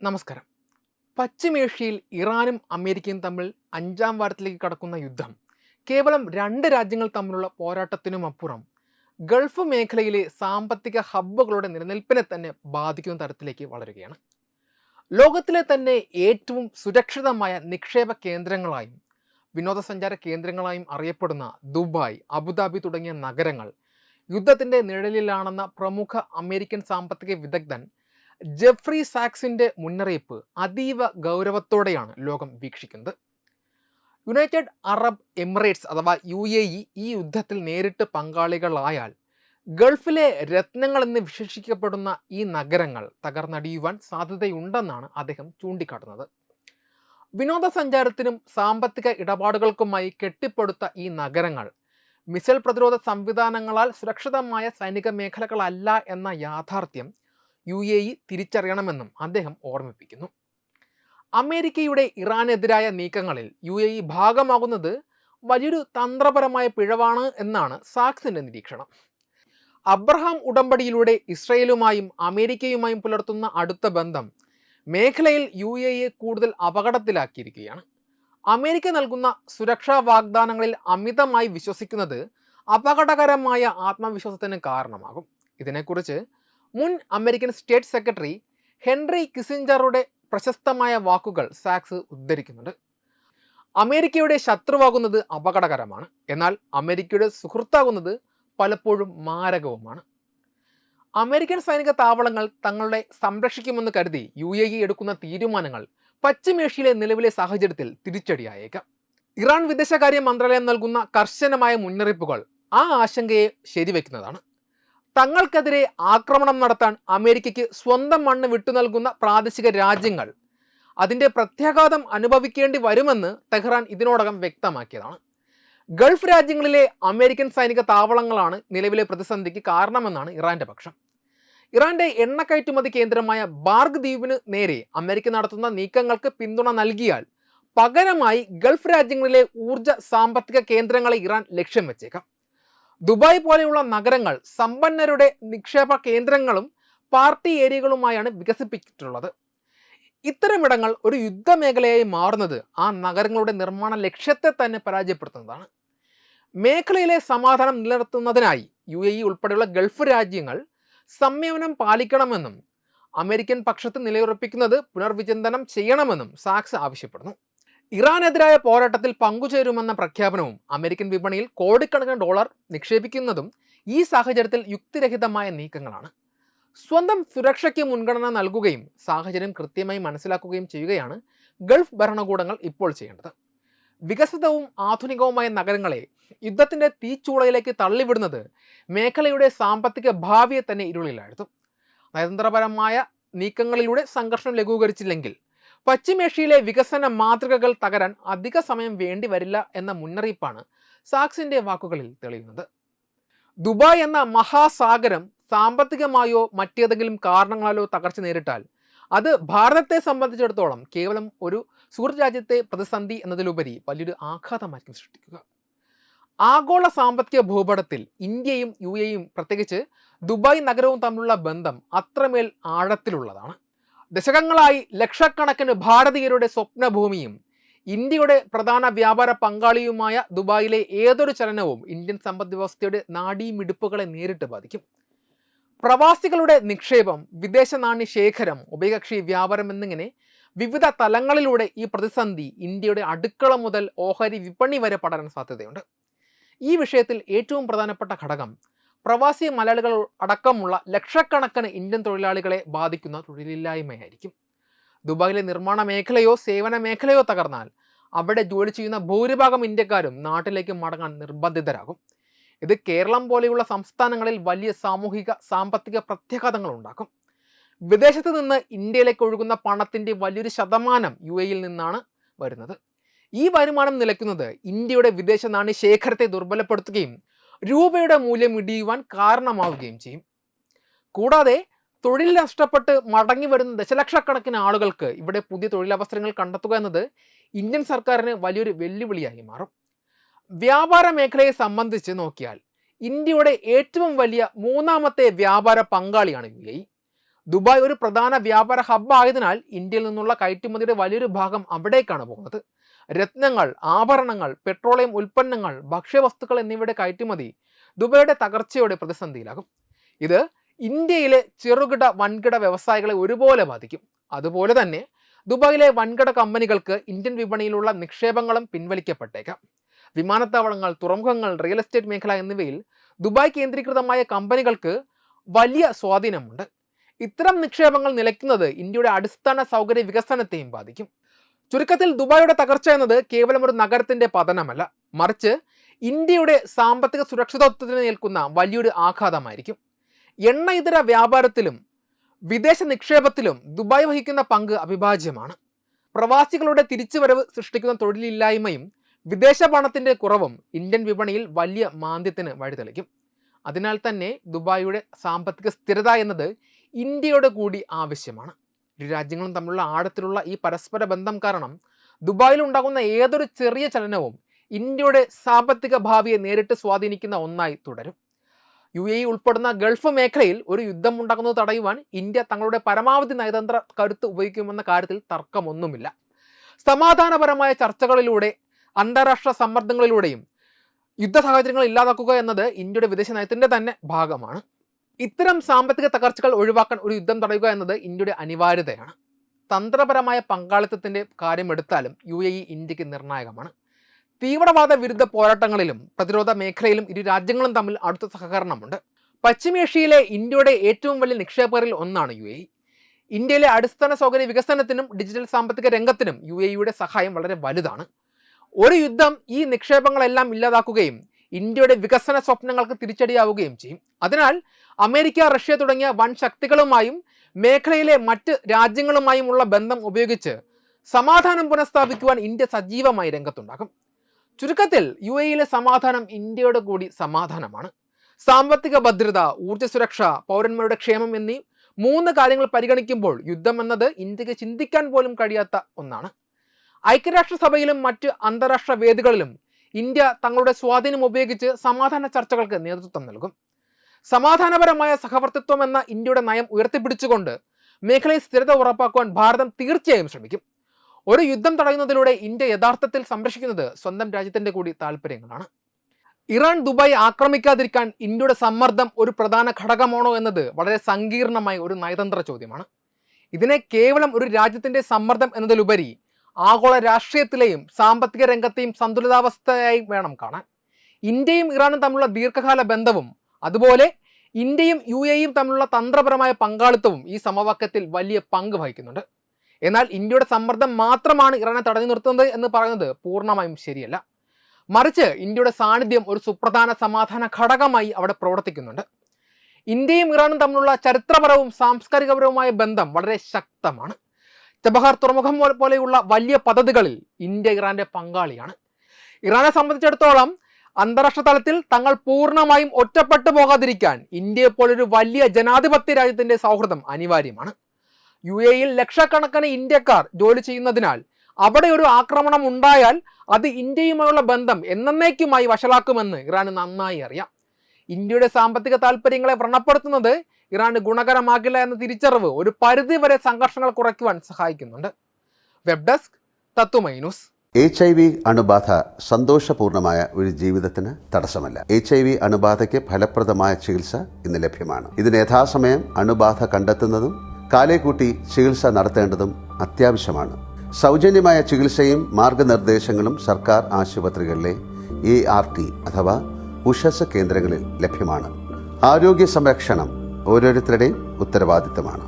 നമസ്കാരം. പശ്ചിമേഷ്യയിൽ ഇറാനും അമേരിക്കയും തമ്മിൽ അഞ്ചാം വാരത്തിലേക്ക് കടക്കുന്ന യുദ്ധം കേവലം രണ്ട് രാജ്യങ്ങൾ തമ്മിലുള്ള പോരാട്ടത്തിനുമപ്പുറം ഗൾഫ് മേഖലയിലെ സാമ്പത്തിക ഹബ്ബുകളുടെ നിലനിൽപ്പിനെ തന്നെ ബാധിക്കുന്ന തരത്തിലേക്ക് വളരുകയാണ്. ലോകത്തിലെ തന്നെ ഏറ്റവും സുരക്ഷിതമായ നിക്ഷേപ കേന്ദ്രങ്ങളായും വിനോദസഞ്ചാര കേന്ദ്രങ്ങളായും അറിയപ്പെടുന്ന ദുബായ്, അബുദാബി തുടങ്ങിയ നഗരങ്ങൾ യുദ്ധത്തിൻ്റെ നിഴലിലാണെന്ന പ്രമുഖ അമേരിക്കൻ സാമ്പത്തിക വിദഗ്ധൻ ജെഫ്രി സാക്സിന്റെ മുന്നറിയിപ്പ് അതീവ ഗൗരവത്തോടെയാണ് ലോകം വീക്ഷിക്കുന്നത്. യുണൈറ്റഡ് അറബ് എമിറേറ്റ്സ് അഥവാ UAE ഈ യുദ്ധത്തിൽ നേരിട്ട് പങ്കാളികളായാൽ ഗൾഫിലെ രത്നങ്ങൾ എന്ന് വിശേഷിക്കപ്പെടുന്ന ഈ നഗരങ്ങൾ തകർന്നടിയുവാൻ സാധ്യതയുണ്ടെന്നാണ് അദ്ദേഹം ചൂണ്ടിക്കാട്ടുന്നത്. വിനോദസഞ്ചാരത്തിനും സാമ്പത്തിക ഇടപാടുകൾക്കുമായി കെട്ടിപ്പടുത്ത ഈ നഗരങ്ങൾ മിസൈൽ പ്രതിരോധ സംവിധാനങ്ങളാൽ സുരക്ഷിതമായ സൈനിക മേഖലകളല്ല എന്ന യാഥാർത്ഥ്യം UAE തിരിച്ചറിയണമെന്നും അദ്ദേഹം ഓർമ്മിപ്പിക്കുന്നു. അമേരിക്കയുടെ ഇറാനെതിരായ നീക്കങ്ങളിൽ UAE ഭാഗമാകുന്നത് വലിയൊരു തന്ത്രപരമായ പിഴവാണ് എന്നാണ് സാക്സിന്റെ നിരീക്ഷണം. അബ്രഹാം ഉടമ്പടിയിലൂടെ ഇസ്രയേലുമായും അമേരിക്കയുമായും പുലർത്തുന്ന അടുത്ത ബന്ധം മേഖലയിൽ UAE കൂടുതൽ അപകടത്തിലാക്കിയിരിക്കുകയാണ്. അമേരിക്ക നൽകുന്ന സുരക്ഷാ വാഗ്ദാനങ്ങളിൽ അമിതമായി വിശ്വസിക്കുന്നത് അപകടകരമായ ആത്മവിശ്വാസത്തിന് കാരണമാകും. ഇതിനെക്കുറിച്ച് മുൻ അമേരിക്കൻ സ്റ്റേറ്റ് സെക്രട്ടറി ഹെൻറി കിസിഞ്ചറുടെ പ്രശസ്തമായ വാക്കുകൾ സാക്സ് ഉദ്ധരിക്കുന്നുണ്ട്. അമേരിക്കയുടെ ശത്രുവാകുന്നത് അപകടകരമാണ്, എന്നാൽ അമേരിക്കയുടെ സുഹൃത്താകുന്നത് പലപ്പോഴും മാരകവുമാണ്. അമേരിക്കൻ സൈനിക താവളങ്ങൾ തങ്ങളുടെ സംരക്ഷിക്കുമെന്ന് കരുതി UAE എടുക്കുന്ന തീരുമാനങ്ങൾ പശ്ചിമേഷ്യയിലെ നിലവിലെ സാഹചര്യത്തിൽ തിരിച്ചടിയായേക്കാം. ഇറാൻ വിദേശകാര്യ മന്ത്രാലയം നൽകുന്ന കർശനമായ മുന്നറിയിപ്പുകൾ ആ ആശങ്കയെ ശരിവെക്കുന്നതാണ്. തങ്ങൾക്കെതിരെ ആക്രമണം നടത്താൻ അമേരിക്കയ്ക്ക് സ്വന്തം മണ്ണ് വിട്ടു നൽകുന്ന പ്രാദേശിക രാജ്യങ്ങൾ അതിൻ്റെ പ്രത്യാഘാതം അനുഭവിക്കേണ്ടി വരുമെന്ന് ടെഹ്റാൻ ഇതിനോടകം വ്യക്തമാക്കിയതാണ്. ഗൾഫ് രാജ്യങ്ങളിലെ അമേരിക്കൻ സൈനിക താവളങ്ങളാണ് നിലവിലെ പ്രതിസന്ധിക്ക് കാരണമെന്നാണ് ഇറാന്റെ പക്ഷം. ഇറാന്റെ എണ്ണ കയറ്റുമതി കേന്ദ്രമായ ബാർഗ് ദ്വീപിന് നേരെ അമേരിക്ക നടത്തുന്ന നീക്കങ്ങൾക്ക് പിന്തുണ നൽകിയാൽ പകരമായി ഗൾഫ് രാജ്യങ്ങളിലെ ഊർജ്ജ സാമ്പത്തിക കേന്ദ്രങ്ങളെ ഇറാൻ ലക്ഷ്യം വെച്ചേക്കാം. ദുബായ് പോലെയുള്ള നഗരങ്ങൾ സമ്പന്നരുടെ നിക്ഷേപ കേന്ദ്രങ്ങളും പാർട്ടി ഏരിയകളുമായാണ് വികസിപ്പിച്ചിട്ടുള്ളത്. ഇത്തരമിടങ്ങൾ ഒരു യുദ്ധമേഖലയായി മാറുന്നത് ആ നഗരങ്ങളുടെ നിർമ്മാണ ലക്ഷ്യത്തെ തന്നെ പരാജയപ്പെടുത്തുന്നതാണ്. മേഖലയിലെ സമാധാനം നിലനിർത്തുന്നതിനായി UAE ഉൾപ്പെടെയുള്ള ഗൾഫ് രാജ്യങ്ങൾ സംയമനം പാലിക്കണമെന്നും അമേരിക്കൻ പക്ഷത്ത് നിലയുറപ്പിക്കുന്നത് പുനർവിചിന്തനം ചെയ്യണമെന്നും സാക്സ് ആവശ്യപ്പെടുന്നു. ഇറാനെതിരായ പോരാട്ടത്തിൽ പങ്കുചേരുമെന്ന പ്രഖ്യാപനവും അമേരിക്കൻ വിപണിയിൽ കോടിക്കണക്കിന് ഡോളർ നിക്ഷേപിക്കുന്നതും ഈ സാഹചര്യത്തിൽ യുക്തിരഹിതമായ നീക്കങ്ങളാണ്. സ്വന്തം സുരക്ഷയ്ക്ക് മുൻഗണന നൽകുകയും സാഹചര്യം കൃത്യമായി മനസ്സിലാക്കുകയും ചെയ്യുകയാണ് ഗൾഫ് ഭരണകൂടങ്ങൾ ഇപ്പോൾ ചെയ്യേണ്ടത്. വികസിതവും ആധുനികവുമായ നഗരങ്ങളെ യുദ്ധത്തിൻ്റെ തീച്ചൂളയിലേക്ക് തള്ളിവിടുന്നത് മേഖലയുടെ സാമ്പത്തിക ഭാവിയെ തന്നെ ഇരുളിലാഴ്ത്തും. നയതന്ത്രപരമായ നീക്കങ്ങളിലൂടെ സംഘർഷം ലഘൂകരിച്ചില്ലെങ്കിൽ പശ്ചിമേഷ്യയിലെ വികസന മാതൃകകൾ തകരാൻ അധിക സമയം വേണ്ടി വരില്ല എന്ന മുന്നറിയിപ്പാണ് സാക്സിന്റെ വാക്കുകളിൽ തെളിയുന്നത്. ദുബായ് എന്ന മഹാസാഗരം സാമ്പത്തികമായോ മറ്റേതെങ്കിലും കാരണങ്ങളാലോ തകർച്ച നേരിട്ടാൽ അത് ഭാരതത്തെ സംബന്ധിച്ചിടത്തോളം കേവലം ഒരു സുഹൃത്ത് രാജ്യത്തെ പ്രതിസന്ധി എന്നതിലുപരി വലിയൊരു ആഘാതമായിരിക്കും സൃഷ്ടിക്കുക. ആഗോള സാമ്പത്തിക ഭൂപടത്തിൽ ഇന്ത്യയും UAEയും പ്രത്യേകിച്ച് ദുബായ് നഗരവും തമ്മിലുള്ള ബന്ധം അത്രമേൽ ആഴത്തിലുള്ളതാണ്. ദശകങ്ങളായി ലക്ഷക്കണക്കിന് ഭാരതീയരുടെ സ്വപ്നഭൂമിയും ഇന്ത്യയുടെ പ്രധാന വ്യാപാര പങ്കാളിയുമായ ദുബായിലെ ഏതൊരു ചലനവും ഇന്ത്യൻ സമ്പദ് വ്യവസ്ഥയുടെ നാഡീമിടിപ്പുകളെ നേരിട്ട് ബാധിക്കും. പ്രവാസികളുടെ നിക്ഷേപം, വിദേശ നാണ്യ ശേഖരം, ഉഭയകക്ഷി വ്യാപാരം എന്നിങ്ങനെ വിവിധ തലങ്ങളിലൂടെ ഈ പ്രതിസന്ധി ഇന്ത്യയുടെ അടുക്കള മുതൽ ഓഹരി വിപണി വരെ പടരാൻ സാധ്യതയുണ്ട്. ഈ വിഷയത്തിൽ ഏറ്റവും പ്രധാനപ്പെട്ട ഘടകം പ്രവാസി മലയാളികൾ അടക്കമുള്ള ലക്ഷക്കണക്കിന് ഇന്ത്യൻ തൊഴിലാളികളെ ബാധിക്കുന്ന തൊഴിലില്ലായ്മയായിരിക്കും. ദുബായിലെ നിർമ്മാണ മേഖലയോ സേവന മേഖലയോ തകർന്നാൽ അവിടെ ജോലി ചെയ്യുന്ന ഭൂരിഭാഗം ഇന്ത്യക്കാരും നാട്ടിലേക്ക് മടങ്ങാൻ നിർബന്ധിതരാകും. ഇത് കേരളം പോലെയുള്ള സംസ്ഥാനങ്ങളിൽ വലിയ സാമൂഹിക സാമ്പത്തിക പ്രത്യാഘാതങ്ങൾ ഉണ്ടാക്കും. വിദേശത്ത് നിന്ന് ഇന്ത്യയിലേക്ക് ഒഴുകുന്ന പണത്തിൻ്റെ വലിയൊരു ശതമാനം UAEയിൽ നിന്നാണ് വരുന്നത്. ഈ വരുമാനം നിലയ്ക്കുന്നത് ഇന്ത്യയുടെ വിദേശ നാണ്യ ശേഖരത്തെ ദുർബലപ്പെടുത്തുകയും രൂപയുടെ മൂല്യം ഇടിയുവാൻ കാരണമാവുകയും ചെയ്യും. കൂടാതെ തൊഴിൽ നഷ്ടപ്പെട്ട് മടങ്ങി വരുന്ന ദശലക്ഷക്കണക്കിന് ആളുകൾക്ക് ഇവിടെ പുതിയ തൊഴിലവസരങ്ങൾ കണ്ടെത്തുക എന്നത് ഇന്ത്യൻ സർക്കാരിന് വലിയൊരു വെല്ലുവിളിയായി മാറും. വ്യാപാര മേഖലയെ സംബന്ധിച്ച് നോക്കിയാൽ ഇന്ത്യയുടെ ഏറ്റവും വലിയ മൂന്നാമത്തെ വ്യാപാര പങ്കാളിയാണ് UAE. ദുബായ് ഒരു പ്രധാന വ്യാപാര ഹബ്ബ് ആയതിനാൽ ഇന്ത്യയിൽ നിന്നുള്ള കയറ്റുമതിയുടെ വലിയൊരു ഭാഗം അവിടേക്കാണ് പോകുന്നത്. രത്നങ്ങൾ, ആഭരണങ്ങൾ, പെട്രോളിയം ഉൽപ്പന്നങ്ങൾ, ഭക്ഷ്യവസ്തുക്കൾ എന്നിവയുടെ കയറ്റുമതി ദുബായിയുടെ തകർച്ചയോടെ പ്രതിസന്ധിയിലാകും. ഇത് ഇന്ത്യയിലെ ചെറുകിട വൻകിട വ്യവസായികളെ ഒരുപോലെ ബാധിക്കും. അതുപോലെ തന്നെ ദുബായിലെ വൻകിട കമ്പനികൾക്ക് ഇന്ത്യൻ വിപണിയിലുള്ള നിക്ഷേപങ്ങളും പിൻവലിക്കപ്പെട്ടേക്കാം. വിമാനത്താവളങ്ങൾ, തുറമുഖങ്ങൾ, റിയൽ എസ്റ്റേറ്റ് മേഖല എന്നിവയിൽ ദുബായ് കേന്ദ്രീകൃതമായ കമ്പനികൾക്ക് വലിയ സ്വാധീനമുണ്ട്. ഇത്തരം നിക്ഷേപങ്ങൾ നിലയ്ക്കുന്നത് ഇന്ത്യയുടെ അടിസ്ഥാന സൗകര്യ വികസനത്തെയും ബാധിക്കും. ചുരുക്കത്തിൽ ദുബായിയുടെ തകർച്ച എന്നത് കേവലം ഒരു നഗരത്തിന്റെ പതനമല്ല, മറിച്ച് ഇന്ത്യയുടെ സാമ്പത്തിക സുരക്ഷിതത്വത്തിന് ഏൽക്കുന്ന വലിയൊരു ആഘാതമായിരിക്കും. എണ്ണ ഇതര വ്യാപാരത്തിലും വിദേശ നിക്ഷേപത്തിലും ദുബായ് വഹിക്കുന്ന പങ്ക് അവിഭാജ്യമാണ്. പ്രവാസികളുടെ തിരിച്ചുവരവ് സൃഷ്ടിക്കുന്ന തൊഴിലില്ലായ്മയും വിദേശ പണത്തിന്റെ കുറവും ഇന്ത്യൻ വിപണിയിൽ വലിയ മാന്ദ്യത്തിന് വഴിതെളിക്കും. അതിനാൽ തന്നെ ദുബായിയുടെ സാമ്പത്തിക സ്ഥിരത എന്നത് ഇന്ത്യയുടെ കൂടി ആവശ്യമാണ്. ഇരു രാജ്യങ്ങളും തമ്മിലുള്ള ആഴത്തിലുള്ള ഈ പരസ്പര ബന്ധം കാരണം ദുബായിൽ ഉണ്ടാകുന്ന ഏതൊരു ചെറിയ ചലനവും ഇന്ത്യയുടെ സാമ്പത്തിക ഭാവിയെ നേരിട്ട് സ്വാധീനിക്കുന്ന ഒന്നായി തുടരും. UAE ഉൾപ്പെടുന്ന ഗൾഫ് മേഖലയിൽ ഒരു യുദ്ധം ഉണ്ടാകുന്നത് തടയുവാൻ ഇന്ത്യ തങ്ങളുടെ പരമാവധി നയതന്ത്ര കരുത്ത് ഉപയോഗിക്കുമെന്ന കാര്യത്തിൽ തർക്കമൊന്നുമില്ല. സമാധാനപരമായ ചർച്ചകളിലൂടെ, അന്താരാഷ്ട്ര സമ്മർദ്ദങ്ങളിലൂടെയും യുദ്ധ സാഹചര്യങ്ങൾ ഇല്ലാതാക്കുക എന്നത് ഇന്ത്യയുടെ വിദേശ നയത്തിന്റെ തന്നെ ഭാഗമാണ്. ഇത്തരം സാമ്പത്തിക തകർച്ചകൾ ഒഴിവാക്കാൻ ഒരു യുദ്ധം തടയുക എന്നത് ഇന്ത്യയുടെ അനിവാര്യതയാണ്. തന്ത്രപരമായ പങ്കാളിത്തത്തിന്റെ കാര്യമെടുത്താലും UAE ഇന്ത്യക്ക് നിർണായകമാണ്. തീവ്രവാദ വിരുദ്ധ പോരാട്ടങ്ങളിലും പ്രതിരോധ മേഖലയിലും ഇരു രാജ്യങ്ങളും തമ്മിൽ അടുത്ത സഹകരണമുണ്ട്. പശ്ചിമേഷ്യയിലെ ഇന്ത്യയുടെ ഏറ്റവും വലിയ നിക്ഷേപകരിൽ ഒന്നാണ് UAE. ഇന്ത്യയിലെ അടിസ്ഥാന സൗകര്യ വികസനത്തിനും ഡിജിറ്റൽ സാമ്പത്തിക രംഗത്തിനും UAEയുടെ സഹായം വളരെ വലുതാണ്. ഒരു യുദ്ധം ഈ നിക്ഷേപങ്ങളെല്ലാം ഇല്ലാതാക്കുകയും ഇന്ത്യയുടെ വികസന സ്വപ്നങ്ങൾക്ക് തിരിച്ചടിയാവുകയും ചെയ്യും. അതിനാൽ അമേരിക്ക, റഷ്യ തുടങ്ങിയ വൻ ശക്തികളുമായും മേഖലയിലെ മറ്റ് രാജ്യങ്ങളുമായുമുള്ള ബന്ധം ഉപയോഗിച്ച് സമാധാനം പുനഃസ്ഥാപിക്കുവാൻ ഇന്ത്യ സജീവമായി രംഗത്തുണ്ടാകും. ചുരുക്കത്തിൽ UAEയിലെ സമാധാനം ഇന്ത്യയുടെ കൂടി സമാധാനമാണ്. സാമ്പത്തിക ഭദ്രത, ഊർജ്ജ സുരക്ഷ, പൗരന്മാരുടെ ക്ഷേമം എന്നീ 3 കാര്യങ്ങൾ പരിഗണിക്കുമ്പോൾ യുദ്ധം എന്നത് ഇന്ത്യക്ക് ചിന്തിക്കാൻ പോലും കഴിയാത്ത ഒന്നാണ്. ഐക്യരാഷ്ട്രസഭയിലും മറ്റ് അന്താരാഷ്ട്ര വേദികളിലും ഇന്ത്യ തങ്ങളുടെ സ്വാധീനം ഉപയോഗിച്ച് സമാധാന ചർച്ചകൾക്ക് നേതൃത്വം നൽകും. സമാധാനപരമായ സഹവർത്തിത്വം എന്ന ഇന്ത്യയുടെ നയം ഉയർത്തിപ്പിടിച്ചുകൊണ്ട് മേഖലയിൽ സ്ഥിരത ഉറപ്പാക്കുവാൻ ഭാരതം തീർച്ചയായും ശ്രമിക്കും. ഒരു യുദ്ധം തടയുന്നതിലൂടെ ഇന്ത്യ യഥാർത്ഥത്തിൽ സംരക്ഷിക്കുന്നത് സ്വന്തം രാജ്യത്തിന്റെ കൂടി താല്പര്യങ്ങളാണ്. ഇറാൻ ദുബായ് ആക്രമിക്കാതിരിക്കാൻ ഇന്ത്യയുടെ സമ്മർദ്ദം ഒരു പ്രധാന ഘടകമാണോ എന്നത് വളരെ സങ്കീർണമായ ഒരു നയതന്ത്ര ചോദ്യമാണ്. ഇതിനെ കേവലം ഒരു രാജ്യത്തിന്റെ സമ്മർദ്ദം എന്നതിലുപരി ആഗോള രാഷ്ട്രീയത്തിലെയും സാമ്പത്തിക രംഗത്തെയും സന്തുലിതാവസ്ഥയായി വേണം കാണാൻ. ഇന്ത്യയും ഇറാനും തമ്മിലുള്ള ദീർഘകാല ബന്ധവും അതുപോലെ ഇന്ത്യയും UAEയും തമ്മിലുള്ള തന്ത്രപരമായ പങ്കാളിത്തവും ഈ സമവാക്യത്തിൽ വലിയ പങ്ക് വഹിക്കുന്നുണ്ട്. എന്നാൽ ഇന്ത്യയുടെ സമ്മർദ്ദം മാത്രമാണ് ഇറാനെ തടഞ്ഞു നിർത്തുന്നത് എന്ന് പറയുന്നത് പൂർണ്ണമായും ശരിയല്ല. മറിച്ച് ഇന്ത്യയുടെ സാന്നിധ്യം ഒരു സുപ്രധാന സമാധാന ഘടകമായി അവിടെ പ്രവർത്തിക്കുന്നുണ്ട്. ഇന്ത്യയും ഇറാനും തമ്മിലുള്ള ചരിത്രപരവും സാംസ്കാരികപരവുമായ ബന്ധം വളരെ ശക്തമാണ്. ചബഹാർ തുറമുഖം പോലെയുള്ള വലിയ പദ്ധതികളിൽ ഇന്ത്യ ഇറാന്റെ പങ്കാളിയാണ്. ഇറാനെ സംബന്ധിച്ചിടത്തോളം അന്താരാഷ്ട്ര തലത്തിൽ തങ്ങൾ പൂർണ്ണമായും ഒറ്റപ്പെട്ടു പോകാതിരിക്കാൻ ഇന്ത്യയെ പോലൊരു വലിയ ജനാധിപത്യ രാജ്യത്തിന്റെ സൗഹൃദം അനിവാര്യമാണ്. UAEയിൽ ലക്ഷക്കണക്കിന് ഇന്ത്യക്കാർ ജോലി ചെയ്യുന്നതിനാൽ അവിടെ ഒരു ആക്രമണം ഉണ്ടായാൽ അത് ഇന്ത്യയുമായുള്ള ബന്ധം എന്നേക്കുമായി വഷളാക്കുമെന്ന് ഇറാന് നന്നായി അറിയാം. ഇന്ത്യയുടെ സാമ്പത്തിക താല്പര്യങ്ങളെ വ്രണപ്പെടുത്തുന്നത് ഇറാന് ഗുണകരമാകില്ല എന്ന തിരിച്ചറിവ് ഒരു പരിധിവരെ സംഘർഷങ്ങൾ കുറയ്ക്കുവാൻ സഹായിക്കുന്നുണ്ട്. വെബ് ഡെസ്ക് തത്വമൈ ന്യൂസ്. HIV അണുബാധ സന്തോഷപൂർണമായ ഒരു ജീവിതത്തിന് തടസ്സമല്ല. HIV അണുബാധയ്ക്ക് ഫലപ്രദമായ ചികിത്സ ഇന്ന് ലഭ്യമാണ്. ഇതിന് യഥാസമയം അണുബാധ കണ്ടെത്തുന്നതും കാലേക്കൂട്ടി ചികിത്സ നടത്തേണ്ടതും അത്യാവശ്യമാണ്. സൗജന്യമായ ചികിത്സയും മാർഗനിർദ്ദേശങ്ങളും സർക്കാർ ആശുപത്രികളിലെ ART അഥവാ ഉഷസ് കേന്ദ്രങ്ങളിൽ ലഭ്യമാണ്. ആരോഗ്യ സംരക്ഷണം ഓരോരുത്തരുടെയും ഉത്തരവാദിത്തമാണ്.